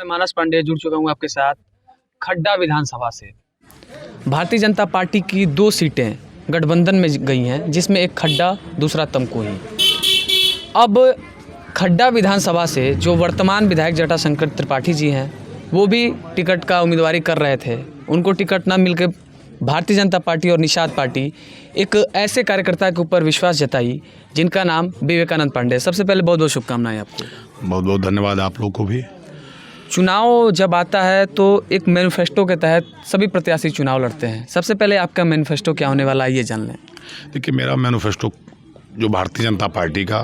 मैं मानस पांडे जुड़ चुका हूँ आपके साथ खड्डा विधानसभा से। भारतीय जनता पार्टी की 2 सीटें गठबंधन में गई हैं, जिसमें एक खड्डा दूसरा तमकुही। अब खड्डा विधानसभा से जो वर्तमान विधायक जटाशंकर त्रिपाठी जी हैं, वो भी टिकट का उम्मीदवारी कर रहे थे। उनको टिकट न मिलकर भारतीय जनता पार्टी और निषाद पार्टी एक ऐसे कार्यकर्ता के ऊपर विश्वास जताई जिनका नाम विवेकानंद पांडे। सबसे पहले बहुत बहुत शुभकामनाएं आपको। बहुत बहुत धन्यवाद आप लोगों को भी। चुनाव जब आता है तो एक मैनिफेस्टो के तहत सभी प्रत्याशी चुनाव लड़ते हैं। सबसे पहले आपका मैनिफेस्टो क्या होने वाला है, ये जान लें। देखिए, मेरा मैनिफेस्टो जो भारतीय जनता पार्टी का,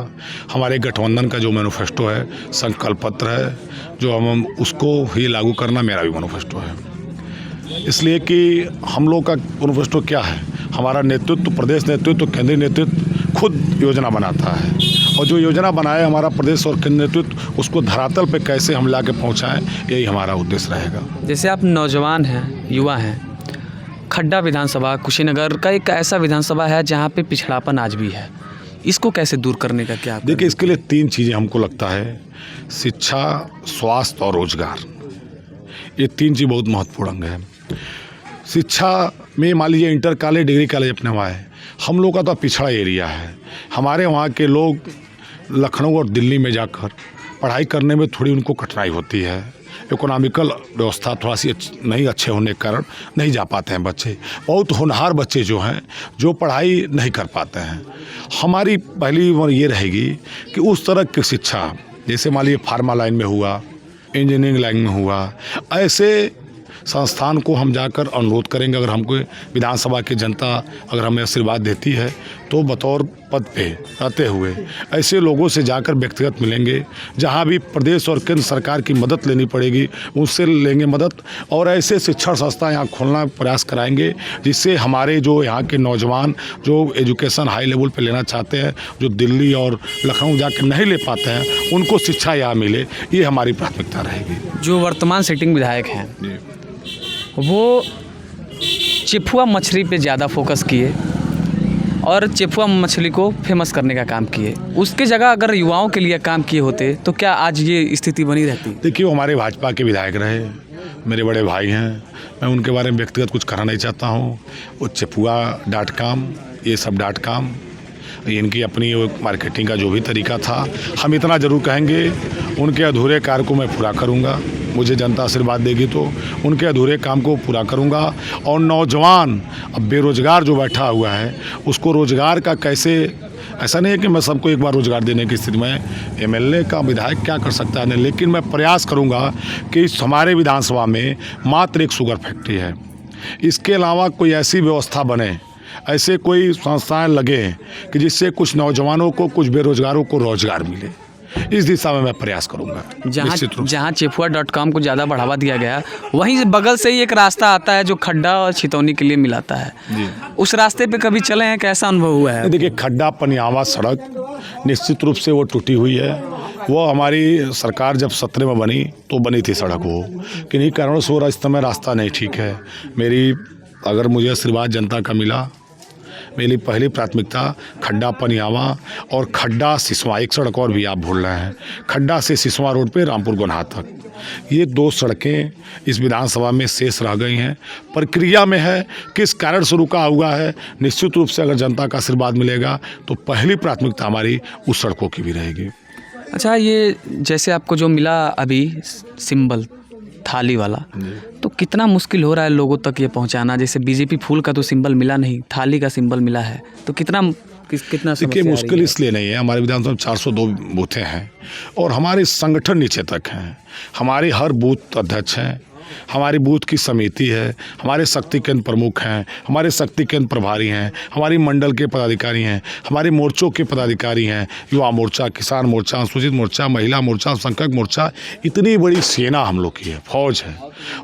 हमारे गठबंधन का जो मैनिफेस्टो है, संकल्प पत्र है, जो हम उसको ही लागू करना मेरा भी मैनिफेस्टो है। इसलिए कि हम लोग का मैनिफेस्टो क्या है, हमारा नेतृत्व, प्रदेश नेतृत्व, केंद्रीय नेतृत्व खुद योजना बनाता है, और जो योजना बनाए हमारा प्रदेश और केंद्रीय नेतृत्व, उसको धरातल पे कैसे हम ला के पहुँचाएँ, यही हमारा उद्देश्य रहेगा। जैसे आप नौजवान हैं, युवा हैं, खड्डा विधानसभा कुशीनगर का एक ऐसा विधानसभा है जहाँ पे पिछड़ापन आज भी है, इसको कैसे दूर करने का क्या? देखिए, इसके लिए 3 चीज़ें हमको लगता है: शिक्षा, स्वास्थ्य और रोजगार। ये 3 चीज़ बहुत महत्वपूर्ण अंग है। शिक्षा में मान लीजिए इंटर कॉलेज, डिग्री कॉलेज अपने वहाँ है। हम लोग का तो पिछड़ा एरिया है। हमारे वहाँ के लोग लखनऊ और दिल्ली में जाकर पढ़ाई करने में थोड़ी उनको कठिनाई होती है। इकोनॉमिकल व्यवस्था थोड़ा सी नहीं अच्छे होने के कारण नहीं जा पाते हैं बच्चे। बहुत होनहार बच्चे जो हैं, जो पढ़ाई नहीं कर पाते हैं। हमारी पहली ये रहेगी कि उस तरह की शिक्षा, जैसे मान लीजिए फार्मा लाइन में हुआ, इंजीनियरिंग लाइन में हुआ, ऐसे संस्थान को हम जाकर अनुरोध करेंगे। अगर हमको विधानसभा की जनता अगर हमें आशीर्वाद देती है तो बतौर पद पे रहते हुए ऐसे लोगों से जाकर व्यक्तिगत मिलेंगे। जहां भी प्रदेश और केंद्र सरकार की मदद लेनी पड़ेगी, उनसे लेंगे मदद, और ऐसे शिक्षण संस्था यहाँ खोलना प्रयास कराएंगे, जिससे हमारे जो यहाँ के नौजवान जो एजुकेशन हाई लेवल पे लेना चाहते हैं, जो दिल्ली और लखनऊ जाकर नहीं ले पाते हैं, उनको शिक्षा यहाँ मिले। ये हमारी प्राथमिकता रहेगी। जो वर्तमान सिटिंग विधायक हैं वो चिफुआ मछली पे ज़्यादा फोकस किए और चिफुआ मछली को फेमस करने का काम किए। उसके जगह अगर युवाओं के लिए काम किए होते तो क्या आज ये स्थिति बनी रहती? देखिए, वो हमारे भाजपा के विधायक रहे, मेरे बड़े भाई हैं। मैं उनके बारे में व्यक्तिगत कुछ कहना नहीं चाहता हूँ। वो चिफुआ.com, ये सब .com, इनकी अपनी मार्केटिंग का जो भी तरीका था, हम इतना ज़रूर कहेंगे, उनके अधूरे कार्य को मैं पूरा करूँगा। मुझे जनता आशीर्वाद देगी तो उनके अधूरे काम को पूरा करूंगा। और नौजवान अब बेरोजगार जो बैठा हुआ है, उसको रोजगार का कैसे, ऐसा नहीं है कि मैं सबको एक बार रोजगार देने की स्थिति में, एमएलए का विधायक क्या कर सकता है नहीं, लेकिन मैं प्रयास करूंगा कि हमारे विधानसभा में मात्र एक शुगर फैक्ट्री है, इसके अलावा कोई ऐसी व्यवस्था बने, ऐसे कोई संस्थाएं लगे कि जिससे कुछ नौजवानों को, कुछ बेरोजगारों को रोजगार मिले। इस दिशा में मैं प्रयास करूंगा। जहाँ चिफुआ.com को ज़्यादा बढ़ावा दिया गया, वहीं बगल से ही एक रास्ता आता है जो खड्डा और छितौनी के लिए मिलाता है जी। उस रास्ते पे कभी चले हैं, कैसा अनुभव हुआ है? देखिए, खड्डा पनियावा सड़क निश्चित रूप से वो टूटी हुई है। वो हमारी सरकार जब 17 में बनी तो बनी थी सड़क, वो किन्हीं कारणों से वो इस समय रास्ता नहीं ठीक है। मेरी अगर मुझे आशीर्वाद जनता का मिला, मेरी पहली प्राथमिकता खड्डा पनियावा और खड्डा सिसवा, एक सड़क और भी आप भूल रहे हैं, खड्डा से सिसवा रोड पे रामपुर गोन्हा तक, ये 2 सड़कें इस विधानसभा में शेष रह गई हैं, प्रक्रिया में है। किस कारण से रुका हुआ है, निश्चित रूप से अगर जनता का आशीर्वाद मिलेगा तो पहली प्राथमिकता हमारी उस सड़कों की भी रहेगी। अच्छा, ये जैसे आपको जो मिला अभी सिंबल थाली वाला, तो कितना मुश्किल हो रहा है लोगों तक ये पहुंचाना? जैसे बीजेपी फूल का तो सिंबल मिला नहीं, थाली का सिंबल मिला है, तो कितना देखिए, मुश्किल इसलिए नहीं है, हमारे विधानसभा में 402 बूथें हैं और हमारे संगठन नीचे तक हैं। हमारे हर बूथ अध्यक्ष हैं, हमारी बूथ की समिति है, हमारे शक्ति केंद्र प्रमुख हैं, हमारे शक्ति केंद्र प्रभारी हैं, हमारी मंडल के पदाधिकारी हैं, हमारे मोर्चों के पदाधिकारी हैं, युवा मोर्चा, किसान मोर्चा, अनुसूचित मोर्चा, महिला मोर्चा, संघर्ष मोर्चा। इतनी बड़ी सेना हम लोग की है, फौज है।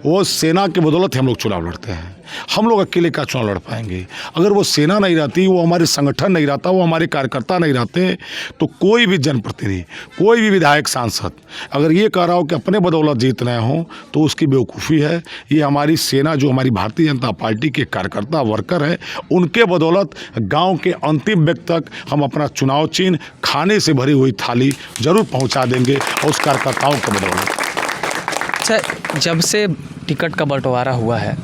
वो सेना के बदौलत हम लोग चुनाव लड़ते हैं। हम लोग अकेले का चुनाव लड़ पाएंगे? अगर वो सेना नहीं रहती, वो हमारे संगठन नहीं रहता, वो हमारे कार्यकर्ता नहीं रहते, तो कोई भी जनप्रतिनिधि, कोई भी विधायक, सांसद अगर ये कह रहा हो कि अपने बदौलत जीत रहे हों तो उसकी बेवकूफ़ी है। ये हमारी सेना, जो हमारी भारतीय जनता पार्टी के कार्यकर्ता वर्कर हैं, उनके बदौलत गांव के अंतिम व्यक्ति तक हम अपना चुनाव चिन्ह, खाने से भरी हुई थाली जरूर पहुंचा देंगे, और उस कार्यकर्ताओं के बदौलत। अच्छा, जब से टिकट का बंटवारा हुआ है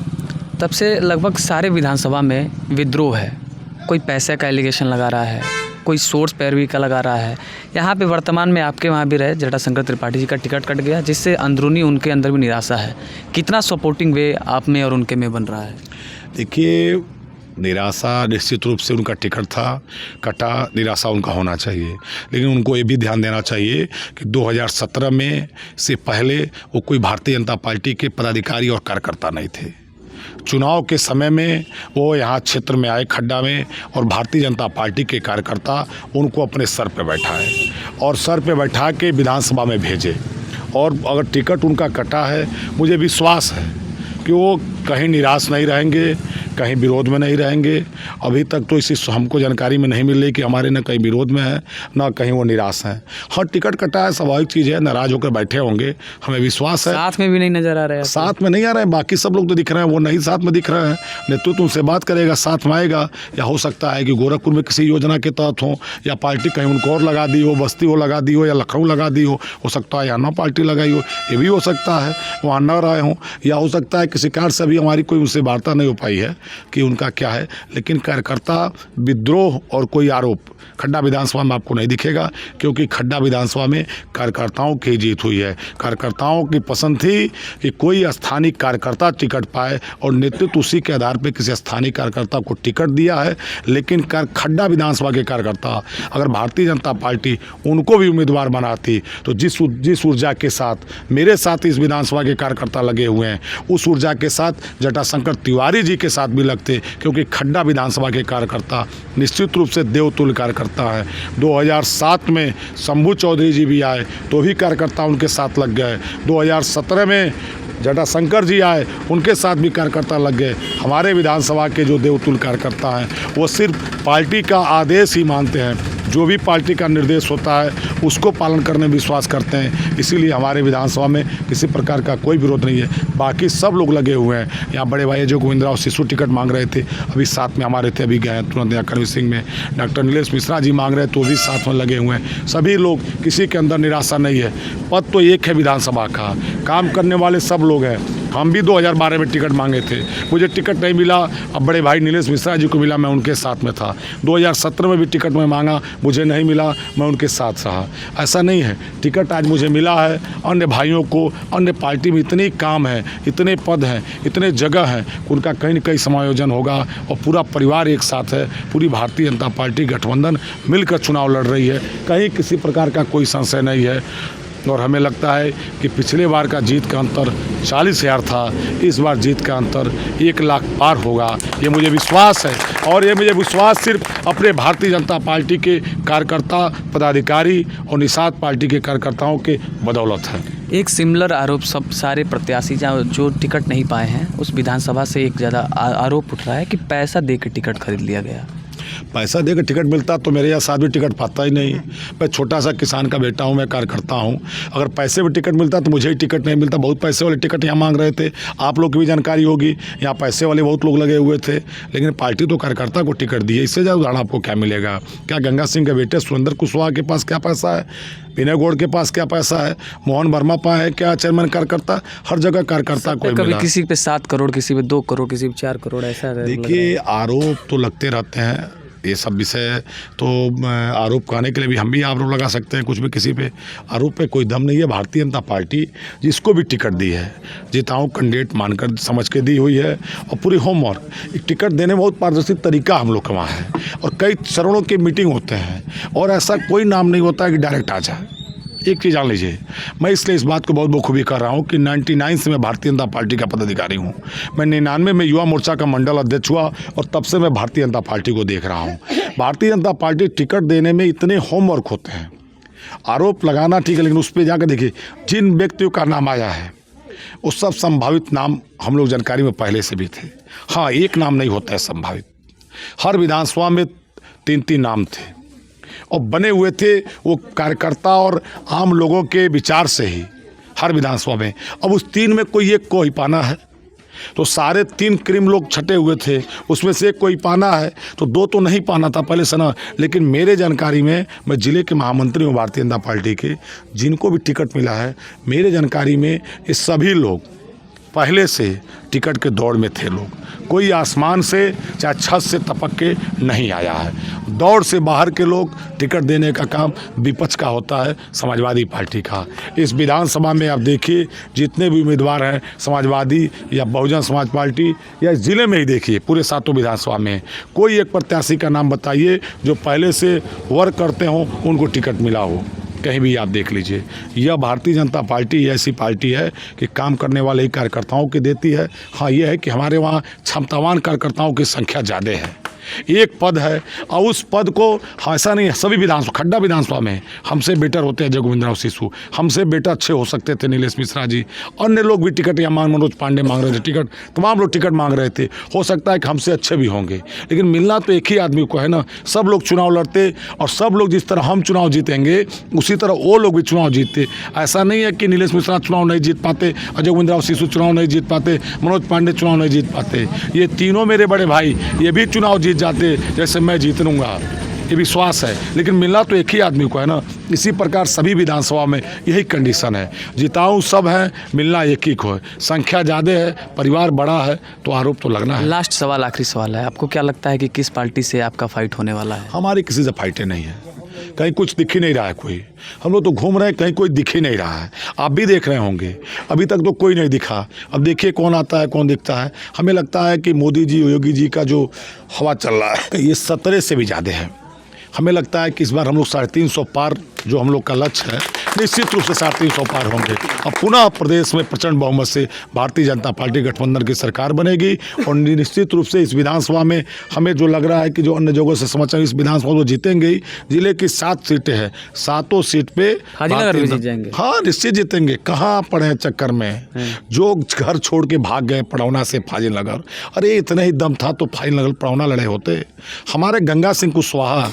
तब से लगभग सारे विधानसभा में विद्रोह है। कोई पैसे का एलिगेशन लगा रहा है, कोई सोर्स पैरवी का लगा रहा है। यहाँ पे वर्तमान में आपके वहाँ भी रहे जटाशंकर त्रिपाठी जी का टिकट कट गया, जिससे अंदरूनी उनके अंदर भी निराशा है। कितना सपोर्टिंग वे आप में और उनके में बन रहा है? देखिए, निराशा निश्चित रूप से उनका टिकट था, कटा, निराशा उनका होना चाहिए। लेकिन उनको ये भी ध्यान देना चाहिए कि 2017 में से पहले वो कोई भारतीय जनता पार्टी के पदाधिकारी और कार्यकर्ता नहीं थे। चुनाव के समय में वो यहाँ क्षेत्र में आए खड्डा में, और भारतीय जनता पार्टी के कार्यकर्ता उनको अपने सर पे बैठाए और सर पे बैठा के विधानसभा में भेजे। और अगर टिकट उनका कटा है, मुझे विश्वास है कि वो कहीं निराश नहीं रहेंगे, कहीं विरोध में नहीं रहेंगे। अभी तक तो इसी हमको जानकारी में नहीं मिल रही कि हमारे न कहीं विरोध में है, न कहीं वो निराश हैं। हाँ, टिकट कटा है, स्वाभाविक चीज़ है, नाराज होकर बैठे होंगे, हमें विश्वास है। साथ में भी नहीं नजर आ रहे हैं? साथ में नहीं आ रहे हैं, बाकी सब लोग तो दिख रहे हैं, वो नहीं साथ में दिख रहे हैं। नेतृत्व उनसे बात करेगा, साथ में आएगा। या हो सकता है कि गोरखपुर में किसी योजना के तहत हो, या पार्टी कहीं उनको और लगा दी हो, बस्ती वो लगा दी हो, या लखनऊ लगा दी हो सकता है या ना पार्टी लगाई हो, ये भी हो सकता है, वहाँ न रहे हों। या हो सकता है किसी कारण से अभी हमारी कोई उनसे वार्ता नहीं हो पाई है कि उनका क्या है। लेकिन कार्यकर्ता विद्रोह और कोई आरोप खड्डा विधानसभा में आपको नहीं दिखेगा, क्योंकि खड्डा विधानसभा में कार्यकर्ताओं की जीत हुई है। कार्यकर्ताओं की पसंद थी कि कोई स्थानीय कार्यकर्ता टिकट पाए, और नेतृत्व उसी के आधार पर किसी स्थानीय कार्यकर्ता को टिकट दिया है। लेकिन खड्डा विधानसभा के कार्यकर्ता, अगर भारतीय जनता पार्टी उनको भी उम्मीदवार बनाती, तो जिस ऊर्जा के साथ मेरे साथ इस विधानसभा के कार्यकर्ता लगे हुए हैं, उस ऊर्जा के साथ जटाशंकर तिवारी जी के साथ भी लगते, क्योंकि खड्डा विधानसभा के कार्यकर्ता निश्चित रूप से देवतुल्य कार्यकर्ता हैं। 2007 में शंभू चौधरी जी भी आए तो भी कार्यकर्ता उनके साथ लग गए। 2017 में जटाशंकर जी आए, उनके साथ भी कार्यकर्ता लग गए। हमारे विधानसभा के जो देवतुल्य कार्यकर्ता हैं, वो सिर्फ पार्टी का आदेश ही मानते हैं, जो भी पार्टी का निर्देश होता है उसको पालन करने में विश्वास करते हैं। इसीलिए हमारे विधानसभा में किसी प्रकार का कोई विरोध नहीं है। बाकी सब लोग लगे हुए हैं। यहाँ बड़े भाई जो गोविंद राव शिशु टिकट मांग रहे थे, अभी साथ में हमारे थे, अभी गए तुरंत। यहाँ करवी सिंह में डॉक्टर नीलेश मिश्रा जी मांग रहे तो भी साथ में लगे हुए हैं। सभी लोग, किसी के अंदर निराशा नहीं है। पद तो एक है विधानसभा का, काम करने वाले सब लोग हैं। हम भी 2012 में टिकट मांगे थे, मुझे टिकट नहीं मिला। अब बड़े भाई नीलेश मिश्रा जी को मिला, मैं उनके साथ में था। 2017 में भी टिकट मैं मांगा, मुझे नहीं मिला, मैं उनके साथ रहा। ऐसा नहीं है, टिकट आज मुझे मिला है। अन्य भाइयों को अन्य पार्टी में इतने काम हैं, इतने पद हैं, इतने जगह हैं, उनका कहीं न कहीं समायोजन होगा। और पूरा परिवार एक साथ है, पूरी भारतीय जनता पार्टी गठबंधन मिलकर चुनाव लड़ रही है, कहीं किसी प्रकार का कोई संशय नहीं है। और हमें लगता है कि पिछले बार का जीत का अंतर 40,000 था, इस बार जीत का अंतर 1 लाख पार होगा, ये मुझे विश्वास है। और ये मुझे विश्वास सिर्फ अपने भारतीय जनता पार्टी के कार्यकर्ता, पदाधिकारी और निषाद पार्टी के कार्यकर्ताओं के बदौलत है। एक सिमिलर आरोप सब सारे प्रत्याशी जो टिकट नहीं पाए हैं उस विधानसभा से एक ज़्यादा आरोप उठ रहा है कि पैसा दे के टिकट खरीद लिया गया। पैसा देकर टिकट मिलता तो मेरे यहाँ साथ भी टिकट पाता ही नहीं। मैं छोटा सा किसान का बेटा हूँ, मैं कार्यकर्ता हूँ। अगर पैसे में टिकट मिलता तो मुझे ही टिकट नहीं मिलता। बहुत पैसे वाले टिकट यहाँ मांग रहे थे, आप लोग की भी जानकारी होगी। यहाँ पैसे वाले बहुत लोग लगे हुए थे, लेकिन पार्टी तो कार्यकर्ता को टिकट दी है। इससे ज़्यादा उदाहरण आपको क्या मिलेगा? क्या गंगा सिंह के बेटे सुरेंद्र कुशवाहा के पास क्या पैसा है? विनय गौड़ के पास क्या पैसा है? मोहन वर्मा पाए है क्या चेयरमैन कार्यकर्ता? हर जगह कार्यकर्ता कोई कभी मिला। किसी पे 7 करोड़, किसी पे 2 करोड़, किसी पे 4 करोड़, ऐसा। देखिए, आरोप तो लगते रहते हैं, ये सब विषय तो आरोप कहने के लिए भी हम भी आरोप लगा सकते हैं। कुछ भी किसी पे आरोप पे कोई दम नहीं है। भारतीय जनता पार्टी जिसको भी टिकट दी है, जिताऊं कैंडिडेट मानकर समझ के दी हुई है। और पूरी होमवर्क, एक टिकट देने में बहुत पारदर्शी तरीका हम लोग का वहाँ है, और कई चरणों की मीटिंग होते हैं, और ऐसा कोई नाम नहीं होता है कि डायरेक्ट आ जाए। एक चीज़ जान लीजिए, मैं इसलिए इस बात को बहुत बखूबी कर रहा हूँ कि 99 से मैं भारतीय जनता पार्टी का पदाधिकारी हूँ। मैं 99 में युवा मोर्चा का मंडल अध्यक्ष हुआ, और तब से मैं भारतीय जनता पार्टी को देख रहा हूँ। भारतीय जनता पार्टी टिकट देने में इतने होमवर्क होते हैं। आरोप लगाना ठीक है, लेकिन उस पर जाकर देखिए जिन व्यक्तियों का नाम आया है वो सब संभावित नाम हम लोग जानकारी में पहले से भी थे। हाँ, एक नाम नहीं होता है संभावित। हर विधानसभा में 3-3 नाम थे, और बने हुए थे वो कार्यकर्ता और आम लोगों के विचार से ही हर विधानसभा में। अब उस 3 में कोई एक को ही पाना है। तो सारे 3 क्रीम लोग छटे हुए थे, उसमें से कोई पाना है तो 2 तो नहीं पाना था पहले से ना। लेकिन मेरे जानकारी में, मैं ज़िले के महामंत्री हूँ भारतीय जनता पार्टी के, जिनको भी टिकट मिला है मेरे जानकारी में ये सभी लोग पहले से टिकट के दौड़ में थे लोग। कोई आसमान से चाहे छत से टपक के नहीं आया है। दौड़ से बाहर के लोग टिकट देने का काम विपक्ष का होता है, समाजवादी पार्टी का। इस विधानसभा में आप देखिए जितने भी उम्मीदवार हैं समाजवादी या बहुजन समाज पार्टी या इस ज़िले में ही देखिए पूरे 7 विधानसभा में कोई एक प्रत्याशी का नाम बताइए जो पहले से वर्क करते हों, उनको टिकट मिला हो। कहीं भी आप देख लीजिए। यह भारतीय जनता पार्टी ऐसी पार्टी है कि काम करने वाले ही कार्यकर्ताओं की देती है। हाँ, यह है कि हमारे वहाँ क्षमतावान कार्यकर्ताओं की संख्या ज़्यादा है। एक पद है और उस पद को ऐसा नहीं है, सभी विधानसभा खड्डा विधानसभा में हमसे बेटर होते हैं अजय गोविंदराव सिसु, हमसे बेटर अच्छे हो सकते थे नीलेश मिश्रा जी, अन्य लोग भी टिकट या मनोज पांडे मांग रहे थे टिकट, तमाम लोग टिकट मांग रहे थे। हो सकता है कि हमसे अच्छे भी होंगे, लेकिन मिलना तो एक ही आदमी को है ना। सब लोग चुनाव लड़ते और सब लोग जिस तरह हम चुनाव जीतेंगे उसी तरह वो लोग भी चुनाव जीतते। ऐसा नहीं है कि नीलेश मिश्रा चुनाव नहीं जीत पाते, अजय गोविंदराव सिसु चुनाव नहीं जीत पाते, मनोज पांडे चुनाव नहीं जीत पाते। ये तीनों मेरे बड़े भाई ये भी चुनाव जीत जाते जैसे मैं जीत लूँगा, ये विश्वास है। लेकिन मिलना तो एक ही आदमी को है ना। इसी प्रकार सभी विधानसभा में यही कंडीशन है, जिताऊ सब है, मिलना एक ही को है। संख्या ज़्यादा है, परिवार बड़ा है तो आरोप तो लगना है। लास्ट सवाल, आखिरी सवाल है, आपको क्या लगता है कि किस पार्टी से आपका फाइट होने वाला है? हमारी किसी से फाइटें नहीं है, कहीं कुछ दिख ही नहीं रहा है कोई। हम लोग तो घूम रहे हैं, कहीं कोई दिख ही नहीं रहा है। आप भी देख रहे होंगे, अभी तक तो कोई नहीं दिखा। अब देखिए कौन आता है कौन दिखता है। हमें लगता है कि मोदी जी योगी जी का जो हवा चल रहा है ये 17 से भी ज़्यादा है। हमें लगता है कि इस बार हम लोग 350 पार जो हम लोग का लक्ष्य है, निश्चित रूप से 350 पार होंगे। अब पुनः प्रदेश में प्रचंड बहुमत से भारतीय जनता पार्टी गठबंधन की सरकार बनेगी और निश्चित रूप से इस विधानसभा में हमें जो लग रहा है कि जो अन्य जगहों से समाचार इस विधानसभा को जीतेंगे ही। जिले की 7 सीटें हैं, 7 सीट पे हाजीनगर भी जीत जाएंगे। हाँ, निश्चित जीतेंगे। कहाँ पड़े हैं चक्कर में, जो घर छोड़ के भाग गए पड़ौना से फाजिलनगर, अरे इतने ही दम था तो फाजिलनगर पड़ौना लड़े होते। हमारे गंगा सिंह कुशवाहा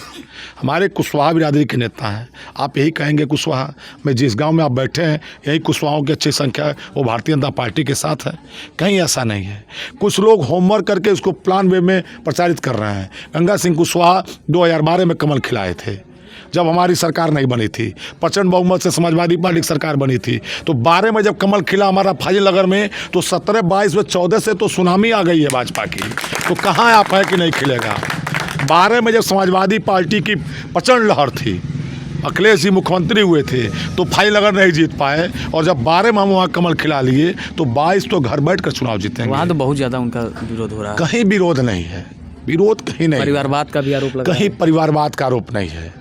हमारे कुशवाहा बिरादरी के नेता हैं। आप यही कहेंगे कुशवाहा, मैं जिस गांव में आप बैठे हैं यही कुशवाहों की अच्छी संख्या है, वो भारतीय जनता पार्टी के साथ है। कहीं ऐसा नहीं है। कुछ लोग होमवर्क करके उसको प्लान वे में प्रचारित कर रहे हैं। गंगा सिंह कुशवाहा 2012 में कमल खिलाए थे जब हमारी सरकार नहीं बनी थी, प्रचंड बहुमत से समाजवादी पार्टी की सरकार बनी थी। तो 12 में जब कमल खिला हमारा फाजिलनगर में, तो 17, 22 में 14 से तो सुनामी आ गई है भाजपा की। तो कहाँ आप है कि नहीं खिलेगा। 12 में जब समाजवादी पार्टी की प्रचंड लहर थी, अखिलेश जी मुख्यमंत्री हुए थे, तो फाजिलनगर नहीं जीत पाए। और जब 12 में हम वहाँ कमल खिला लिए तो 22 तो घर बैठ कर चुनाव जीतेंगे। वहाँ तो बहुत ज़्यादा उनका विरोध हो रहा है। कहीं विरोध नहीं है, विरोध कहीं नहीं। परिवारवाद का भी आरोप लगा, कहीं परिवारवाद का आरोप नहीं है।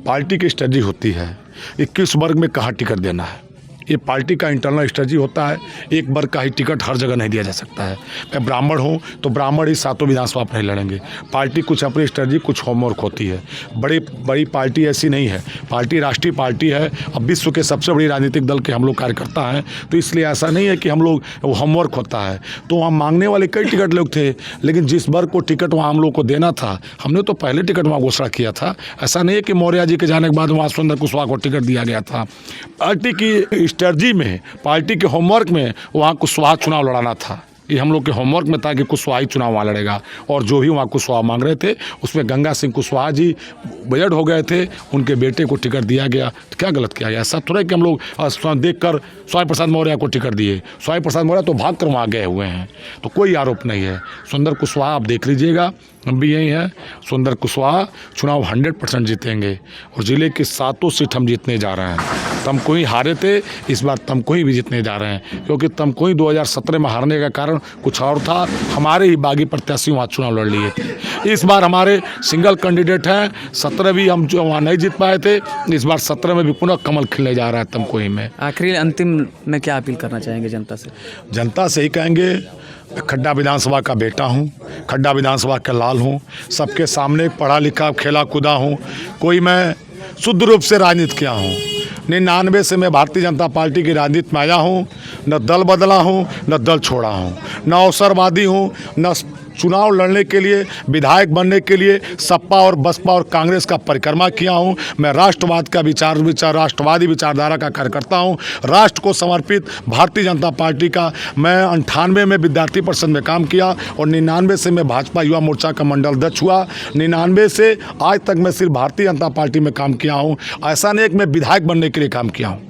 पार्टी की स्ट्रेटजी होती है 21 वर्ग में कहाँ टिकट देना है, ये पार्टी का इंटरनल स्ट्रेटजी होता है। एक वर्ग का ही टिकट हर जगह नहीं दिया जा सकता है। मैं ब्राह्मण हूँ तो ब्राह्मण ही 7 विधानसभा पर नहीं लड़ेंगे। पार्टी कुछ अपनी स्ट्रेटजी, कुछ होमवर्क होती है। बड़ी पार्टी ऐसी नहीं है, पार्टी राष्ट्रीय पार्टी है। अब विश्व के सबसे बड़ी राजनीतिक दल के हम लोग कार्यकर्ता हैं, तो इसलिए ऐसा नहीं है कि हम लोग वो होमवर्क होता है। तो वहाँ मांगने वाले कई टिकट लोग थे, लेकिन जिस वर्ग को टिकट वहाँ हम लोग को देना था, हमने तो पहले टिकट वहाँ घोषणा किया था। ऐसा नहीं है कि मौर्य जी के जाने के बाद वहाँ सुंदर कुशवाहा को टिकट दिया गया था। पार्टी की स्ट्रेटजी में, पार्टी के होमवर्क में वहाँ कुशवाहा चुनाव लड़ाना था। ये हम लोग के होमवर्क में था कि कुशवाहा ही चुनाव वहाँ लड़ेगा। और जो भी वहाँ कुशवाहा मांग रहे थे उसमें गंगा सिंह कुशवाहा जी बजट हो गए थे, उनके बेटे को टिकट दिया गया। तो क्या गलत किया गया? ऐसा थोड़ा कि हम लोग देख कर स्वामी प्रसाद मौर्य को टिकट दिए। स्वामी प्रसाद मौर्य तो भाग कर वहाँ गए हुए हैं, तो कोई आरोप नहीं है। सुंदर कुशवाहा आप देख लीजिएगा, हम भी यही हैं। सुंदर कुशवाहा चुनाव 100% जीतेंगे और ज़िले की 7 सीट हम जीतने जा रहे हैं। तमकुही हारे थे, इस बार तमकुही भी जीतने जा रहे हैं, क्योंकि तमकुही 2017 में हारने का कारण कुछ और था। हमारे ही बागी प्रत्याशी वहाँ चुनाव लड़ लिए थे। इस बार हमारे सिंगल कैंडिडेट हैं। 17 भी हम जो वहाँ नहीं जीत पाए थे, इस बार 17 में भी पुनः कमल खिलने जा रहा है तमकुही में। आखिरी अंतिम में क्या अपील करना चाहेंगे जनता से? जनता से ही कहेंगे, खड्डा विधानसभा का बेटा हूँ, खड्डा विधानसभा का लाल हूँ, सबके सामने पढ़ा लिखा खेला कूदा हूँ। कोई मैं शुद्ध रूप से राजनीति किया हूँ। 99 से मैं भारतीय जनता पार्टी की राजनीति में आया हूँ। न दल बदला हूँ, न दल छोड़ा हूँ, न अवसरवादी हूँ, न चुनाव लड़ने के लिए, विधायक बनने के लिए सपा और बसपा और कांग्रेस का परिक्रमा किया हूँ। मैं राष्ट्रवाद का राष्ट्रवादी विचारधारा का कार्यकर्ता हूँ। राष्ट्र को समर्पित भारतीय जनता पार्टी का मैं 98 में विद्यार्थी परिषद में काम किया और 99 से मैं भाजपा युवा मोर्चा का मंडल अध्यक्ष हुआ। 99 से आज तक मैं सिर्फ भारतीय जनता पार्टी में काम किया हूँ। ऐसा नहीं है कि मैं विधायक बनने के लिए काम किया हूँ।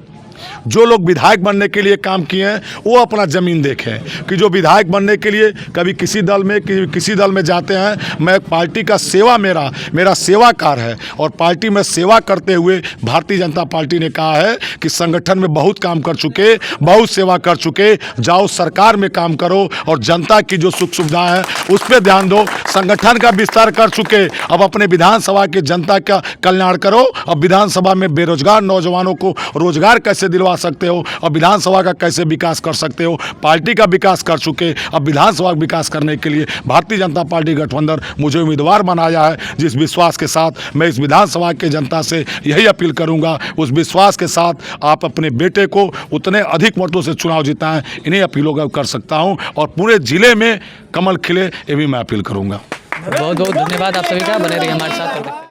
जो लोग विधायक बनने के लिए काम किए हैं वो अपना ज़मीन देखें कि जो विधायक बनने के लिए कभी किसी दल में जाते हैं। मैं पार्टी का सेवा मेरा सेवा कार्य है और पार्टी में सेवा करते हुए भारतीय जनता पार्टी ने कहा है कि संगठन में बहुत काम कर चुके, बहुत सेवा कर चुके, जाओ सरकार में काम करो और जनता की जो सुख सुविधाएं हैं उस पर ध्यान दो। संगठन का विस्तार कर चुके, अब अपने विधानसभा के जनता का कल्याण करो। अब विधानसभा में बेरोजगार नौजवानों को रोजगार कैसे दिलवा सकते हो और विधानसभा का कैसे विकास कर सकते हो। पार्टी का विकास कर चुके, अब विधानसभा का विकास करने के लिए भारतीय जनता पार्टी गठबंधन मुझे उम्मीदवार बनाया है। जिस विश्वास के साथ मैं इस विधानसभा के जनता से यही अपील करूंगा, उस विश्वास के साथ आप अपने बेटे को उतने अधिक वोटों से चुनाव जिताएं, इन्हीं अपीलों का कर सकता हूं और पूरे जिले में कमल खिले ये भी मैं अपील करूंगा। बहुत बहुत धन्यवाद आप सभी का, बने रहिए हमारे साथ।